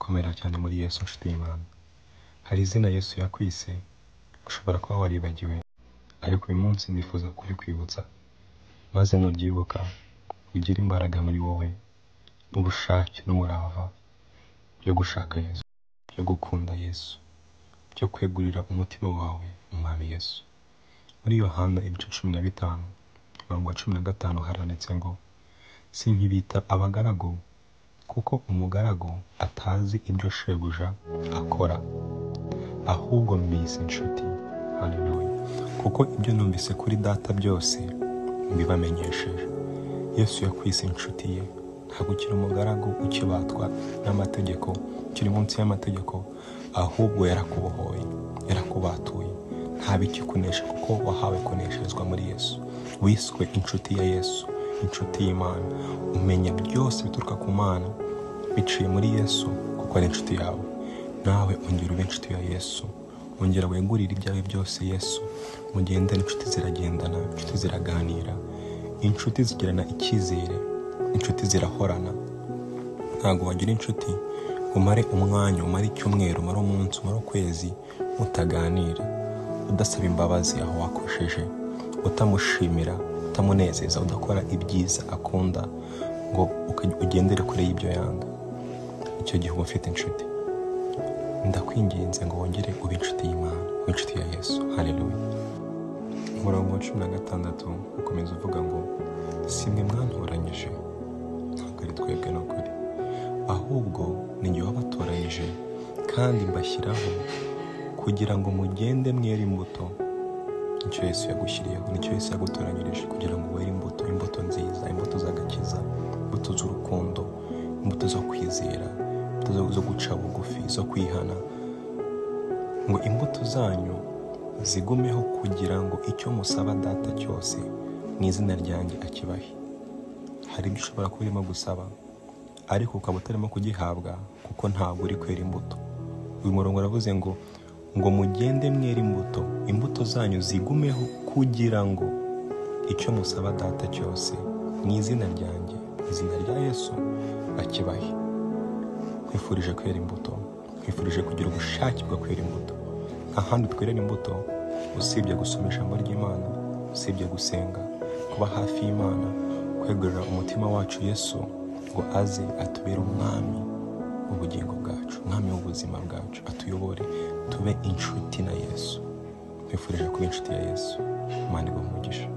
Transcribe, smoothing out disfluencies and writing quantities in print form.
komera cyane muri Yesu nshuti y'Imana. Hari izina Yesu yakwise ushobora kuba waribagiwe, ariko uyu munsi nifuza kurikwibutsa, maze nuryibuka ugire imbaraga muri wowe n'ubushake n'umurava byo gushaka Yesu, byo gukunda Yesu, byo kwegurira umutima wawe Umwami Yesu. Muri Yohana ibice 15 umurongo wa 15 haranditse ngo, sinkibita abagaragu, kuko umugaragu atazi ibyo shebuja akora, ahubwo mbise inshuti. Haleluya. Kuko ibyo numvise kuri data byose mbibamenyesheje. Yesu yakwise inshuti ye. Ntabwo ukiri umugaragu ukibatwa n'amategeko, ukiri munsi y'amategeko, ahubwo yarakubohoye, yarakubatuye. Nta bikikunesha kuko wahawe kunesherezwa muri Yesu. Wiswe inshuti ya Yesu, inshuti y'Imana. Umenya byose bituruka ku Mana biciye muri Yesu, kuko ari inshuti yawe. Nawe ongera ube inshuti ya Yesu, ongera wegurire ibyawe byose Yesu. Mugendane, inshuti ziragendana, inshuti ziraganira, inshuti zigirana icyizere, inshuti zirahorana. Ntabwo wagira inshuti umare umwanya, umare icyumweru, umare umunsi, umare ukwezi mutaganira, udasaba imbabazi aho wakosheje, utamushimira, utamunezeza, udakora ibyiza akunda, ngo ugendere kure y'ibyo yanga. Icyo gihe uba ufite inshuti. Ndakwinginze ngo wongere ube inshuti y'Imana, ube inshuti ya Yesu. Haleluya. Umurongo wa 16 ukomeza uvuga ngo, simwe mwantoranyije, ntabwo ari twebwe n'ukuri, ahubwo ni jye wabatoranyije kandi mbashyiraho kugira ngo mugende mwere imbuto. Nicyo Yesu yagushyiriyeho, nicyo Yesu yagutoranyirije, kugira ngo were imbuto, imbuto nziza, imbuto z'agakiza, imbuto z'urukundo, imbuto zo kwizera, imbuto zo guca bugufi, zo kwihana. Ngo imbuto zanyu zigumeho, kugira ngo icyo musaba data cyose mu izina ryanjye akibahe. Hari ibyo ushobora kuba urimo gusaba, ariko ukaba utarimo kugihabwa kuko ntabwo uri kwera imbuto. Uyu murongo uravuze ngo mugende mwere imbuto, imbuto zanyu zigumeho, kugira ngo icyo musaba data cyose mu izina ryanjye, izina rya Yesu, akibahe. Nkwifurije kwera imbuto, nkwifurije kugira ubushake bwo kwera imbuto. Nta handi twerera imbuto usibye gusoma ijambo ry'Imana, usibye gusenga, kuba hafi y'Imana, kwegurira umutima wacu Yesu ngo aze atubere umwami w'ubugingo bwacu, umwami w'ubuzima bwacu, atuyobore, tube inshuti na Yesu. Nkwifurije kuba inshuti ya Yesu. Imana iguhe umugisha.